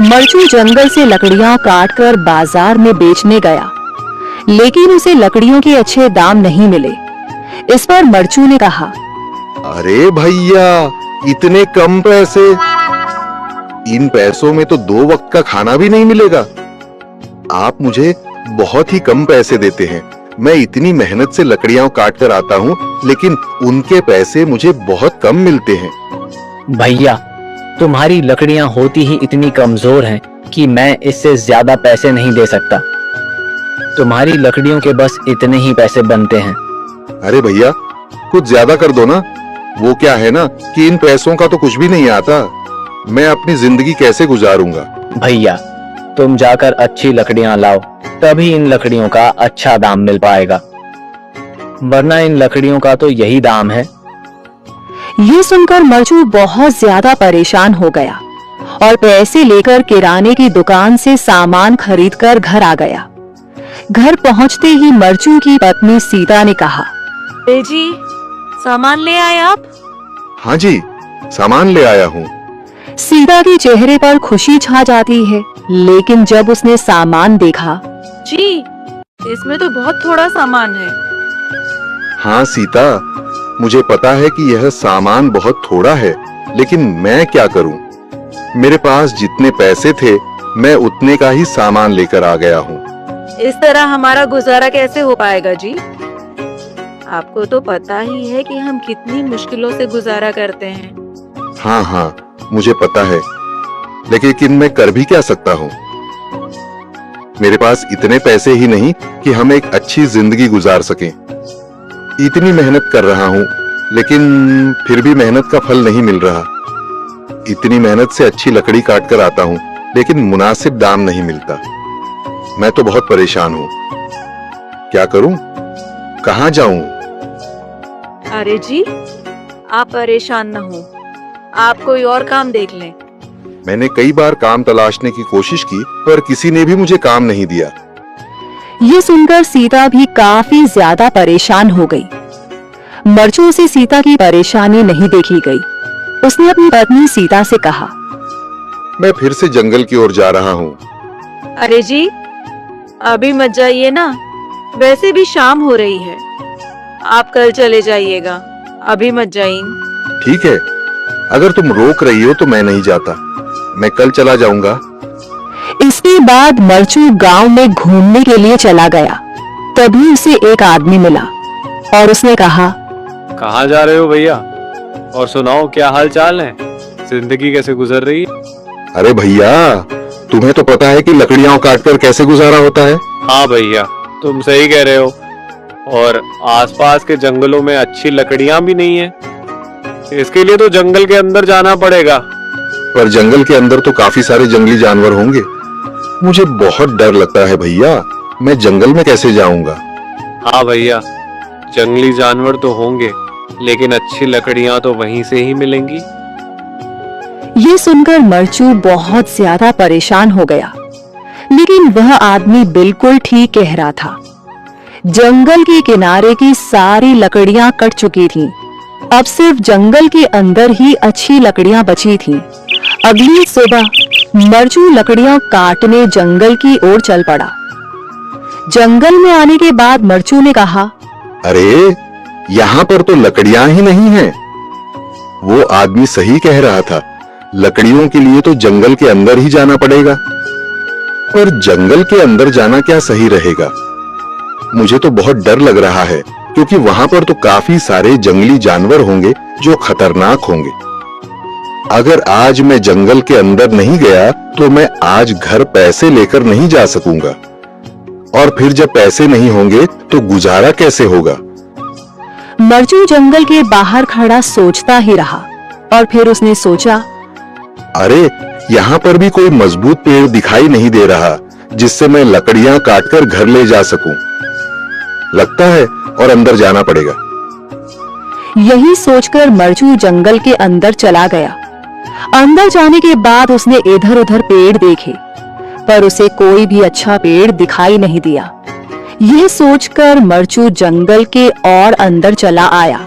मरचू जंगल से लकड़ियां काटकर बाजार में बेचने गया, लेकिन उसे लकड़ियों के अच्छे दाम नहीं मिले। इस पर मरचू ने कहा, अरे भैया, इतने कम पैसे? इन पैसों में तो 2 वक्त का खाना भी नहीं मिलेगा। आप मुझे बहुत ही कम पैसे देते हैं। मैं इतनी मेहनत से लकड़ियां काट कर आता हूँ, लेकिन उनके पैसे मुझे बहुत कम मिलते हैं। भैया, तुम्हारी लकड़ियां होती ही इतनी कमजोर हैं कि मैं इससे ज्यादा पैसे नहीं दे सकता। तुम्हारी लकड़ियों के बस इतने ही पैसे बनते हैं। अरे भैया, कुछ ज्यादा कर दो ना। वो क्या है ना कि इन पैसों का तो कुछ भी नहीं आता। मैं अपनी जिंदगी कैसे गुजारूंगा? भैया, तुम जाकर अच्छी लकड़ियां लाओ, तभी इन लकड़ियों का अच्छा दाम मिल पाएगा, वरना इन लकड़ियों का तो यही दाम है। ये सुनकर मरचू बहुत ज्यादा परेशान हो गया और पैसे लेकर किराने की दुकान से सामान खरीदकर घर आ गया। घर पहुंचते ही मरचू की पत्नी सीता ने कहा, जी, सामान ले आए आप? हाँ जी, सामान ले आया हूँ। सीता के चेहरे पर खुशी छा जाती है, लेकिन जब उसने सामान देखा, जी, इसमें तो बहुत थोड़ा सामान है। हाँ सीता, मुझे पता है कि यह सामान बहुत थोड़ा है, लेकिन मैं क्या करूं? मेरे पास जितने पैसे थे, मैं उतने का ही सामान लेकर आ गया हूँ। इस तरह हमारा गुजारा कैसे हो पाएगा जी? आपको तो पता ही है कि हम कितनी मुश्किलों से गुजारा करते हैं। हाँ हाँ, मुझे पता है, लेकिन मैं कर भी क्या सकता हूँ? मेरे पास इतने पैसे ही नहीं कि हम एक अच्छी जिंदगी गुजार सकें। इतनी मेहनत कर रहा हूँ, लेकिन फिर भी मेहनत का फल नहीं मिल रहा। इतनी मेहनत से अच्छी लकड़ी काट कर आता हूँ, लेकिन मुनासिब दाम नहीं मिलता। मैं तो बहुत परेशान हूँ। क्या करूँ? कहाँ जाऊँ? अरे जी, आप परेशान न हो, आप कोई और काम देख लें। मैंने कई बार काम तलाशने की कोशिश की, पर किसी ने भी मुझे काम नहीं दिया। ये सुनकर सीता भी काफी ज्यादा परेशान हो गई। मरचू से सीता की परेशानी नहीं देखी गई। उसने अपनी पत्नी सीता से कहा, मैं फिर से जंगल की ओर जा रहा हूँ। अरे जी, अभी मत जाइए ना, वैसे भी शाम हो रही है। आप कल चले जाइएगा, अभी मत जाइए। ठीक है, अगर तुम रोक रही हो तो मैं नहीं जाता। मैं कल चला जाऊंगा। इसके बाद मरचू गांव में घूमने के लिए चला गया। तभी उसे एक आदमी मिला और उसने कहा, कहाँ जा रहे हो भैया? और सुनाओ, क्या हाल चाल है? जिंदगी कैसे गुजर रही है? अरे भैया, तुम्हें तो पता है कि लकड़ियां काटकर कैसे गुजारा होता है। हाँ भैया, तुम सही कह रहे हो। और आसपास के जंगलों में अच्छी लकड़ियां भी नहीं है। इसके लिए तो जंगल के अंदर जाना पड़ेगा। पर जंगल के अंदर तो काफी सारे जंगली जानवर होंगे। मुझे बहुत डर लगता है भैया, मैं जंगल में कैसे जाऊंगा? हाँ भैया, जंगली जानवर तो होंगे, लेकिन अच्छी लकड़ियां तो वहीं से ही मिलेंगी। ये सुनकर मरचू बहुत ज्यादा परेशान हो गया, लेकिन वह आदमी बिल्कुल ठीक कह रहा था। जंगल के किनारे की सारी लकड़ियां कट चुकी थीं। अब सिर्फ जंगल के अंदर ही अच्छी लकड़ियां बची थीं। अगली सुबह मरचू लकड़ियां काटने जंगल की ओर चल पड़ा। जंगल में आने के बाद मरचू ने कहा, अरे, यहाँ पर तो लकड़ियां ही नहीं हैं। वो आदमी सही कह रहा था, लकड़ियों के लिए तो जंगल के अंदर ही जाना पड़ेगा। पर जंगल के अंदर जाना क्या सही रहेगा? मुझे तो बहुत डर लग रहा है, क्योंकि वहां पर तो काफी सारे जंगली जानवर होंगे जो खतरनाक होंगे। अगर आज मैं जंगल के अंदर नहीं गया तो मैं आज घर पैसे लेकर नहीं जा सकूंगा, और फिर जब पैसे नहीं होंगे तो गुजारा कैसे होगा? मरचू जंगल के बाहर खड़ा सोचता ही रहा और फिर उसने सोचा, अरे, यहाँ पर भी कोई मजबूत पेड़ दिखाई नहीं दे रहा जिससे मैं लकड़ियां काटकर घर ले जा सकूं। लगता है और अंदर जाना पड़ेगा। यही सोचकर मरचू जंगल के अंदर चला गया। अंदर जाने के बाद उसने इधर उधर पेड़ देखे, पर उसे कोई भी अच्छा पेड़ दिखाई नहीं दिया। यह सोचकर मरचू जंगल के और अंदर चला आया।